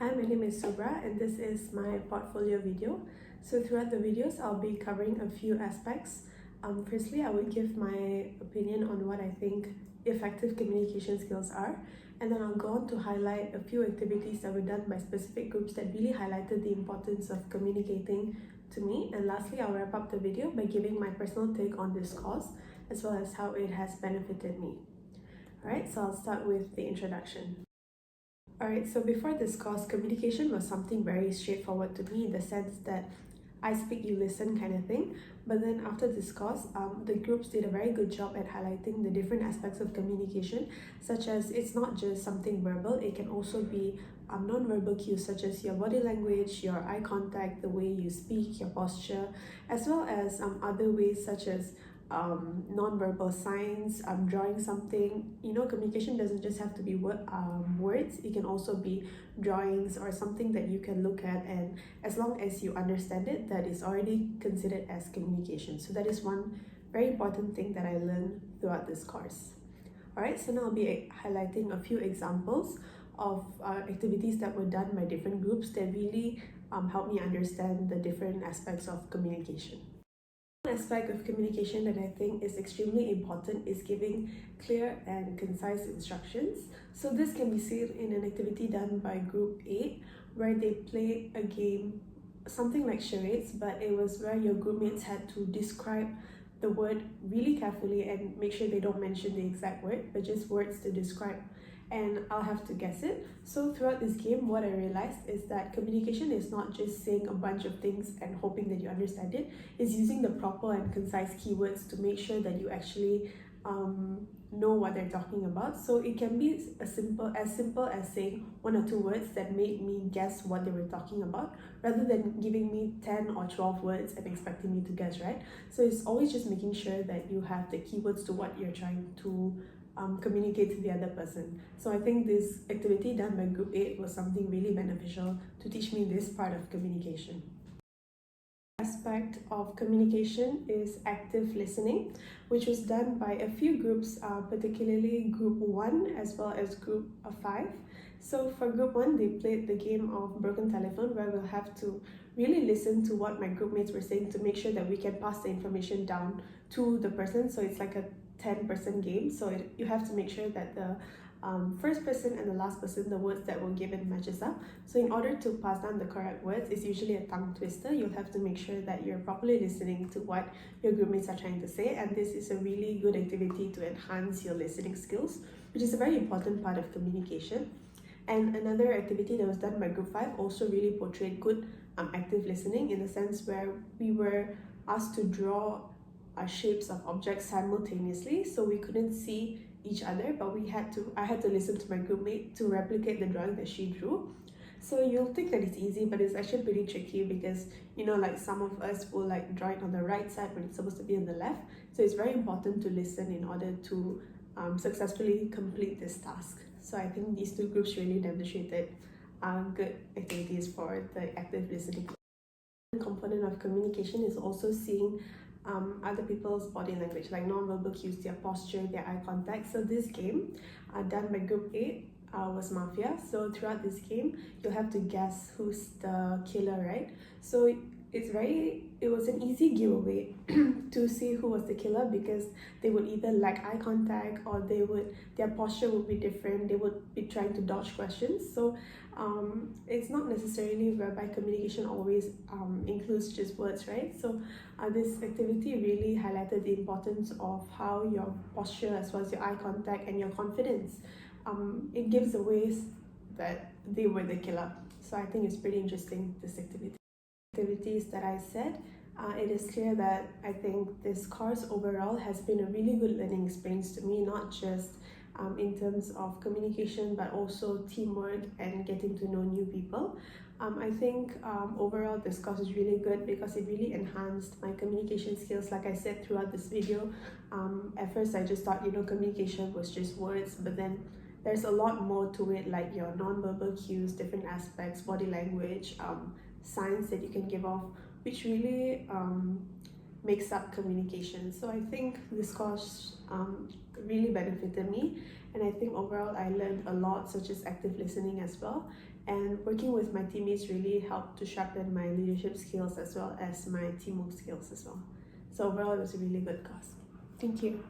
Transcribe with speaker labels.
Speaker 1: Hi, my name is Subra and this is my portfolio video. So throughout the videos, I'll be covering a few aspects. Firstly, I would give my opinion on what I think effective communication skills are, and then I'll go on to highlight a few activities that were done by specific groups that really highlighted the importance of communicating to me. And lastly, I'll wrap up the video by giving my personal take on this course, as well as how it has benefited me. Alright, so I'll start with the introduction. Alright, so before this course, communication was something very straightforward to me in the sense that I speak, you listen kind of thing. But then after this course, the groups did a very good job at highlighting the different aspects of communication, such as it's not just something verbal, it can also be non-verbal cues such as your body language, your eye contact, the way you speak, your posture, as well as other ways such as non-verbal signs, drawing something. Communication doesn't just have to be words, it can also be drawings or something that you can look at, and as long as you understand it, that is already considered as communication. So that is one very important thing that I learned throughout this course. Alright, so now I'll be highlighting a few examples of activities that were done by different groups that really helped me understand the different aspects of communication. One aspect of communication that I think is extremely important is giving clear and concise instructions. So this can be seen in an activity done by Group 8 where they played a game, something like charades, but it was where your groupmates had to describe the word really carefully and make sure they don't mention the exact word, but just words to describe, and I'll have to guess it. So throughout this game, what I realized is that communication is not just saying a bunch of things and hoping that you understand it. It's using the proper and concise keywords to make sure that you actually know what they're talking about. So it can be as simple as saying one or two words that made me guess what they were talking about, rather than giving me 10 or 12 words and expecting me to guess, right? So it's always just making sure that you have the keywords to what you're trying to communicate to the other person. So I think this activity done by Group 8 was something really beneficial to teach me this part of communication. Aspect of communication is active listening, which was done by a few groups, particularly Group 1 as well as Group 5. So for Group 1, they played the game of Broken Telephone, where we'll have to really listen to what my groupmates were saying to make sure that we can pass the information down to the person. So it's like a 10-person game, so you have to make sure that the first person and the last person, the words that were given matches up. So in order to pass down the correct words, it's usually a tongue twister. You'll have to make sure that you're properly listening to what your groupmates are trying to say, and this is a really good activity to enhance your listening skills, which is a very important part of communication. And another activity that was done by Group 5 also really portrayed good active listening, in the sense where we were asked to draw shapes of objects simultaneously, so we couldn't see each other, but I had to listen to my groupmate to replicate the drawing that she drew. So you'll think that it's easy, but it's actually pretty tricky because like some of us will like draw it on the right side when it's supposed to be on the left. So it's very important to listen in order to successfully complete this task. So I think these two groups really demonstrated good activities for the active listening. One component of communication is also seeing other people's body language, like non-verbal cues, their posture, their eye contact. So this game done by Group 8 was Mafia. So throughout this game, you'll have to guess who's the killer, right? So it was an easy giveaway to see who was the killer, because they would either lack eye contact or their posture would be different. They would be trying to dodge questions. So it's not necessarily whereby communication always includes just words, right? So this activity really highlighted the importance of how your posture, as well as your eye contact and your confidence, it gives away that they were the killer. So I think it's pretty interesting, this activities that I said. It is clear that I think this course overall has been a really good learning experience to me, not just in terms of communication, but also teamwork and getting to know new people. I think overall this course is really good because it really enhanced my communication skills. Like I said throughout this video, at first I just thought communication was just words, but then there's a lot more to it, like your non-verbal cues, different aspects, body language, signs that you can give off, which really makes up communication. So I think this course really benefited me, and I think overall I learned a lot, such as active listening as well. And working with my teammates really helped to sharpen my leadership skills as well as my teamwork skills as well. So overall, it was a really good course. Thank you.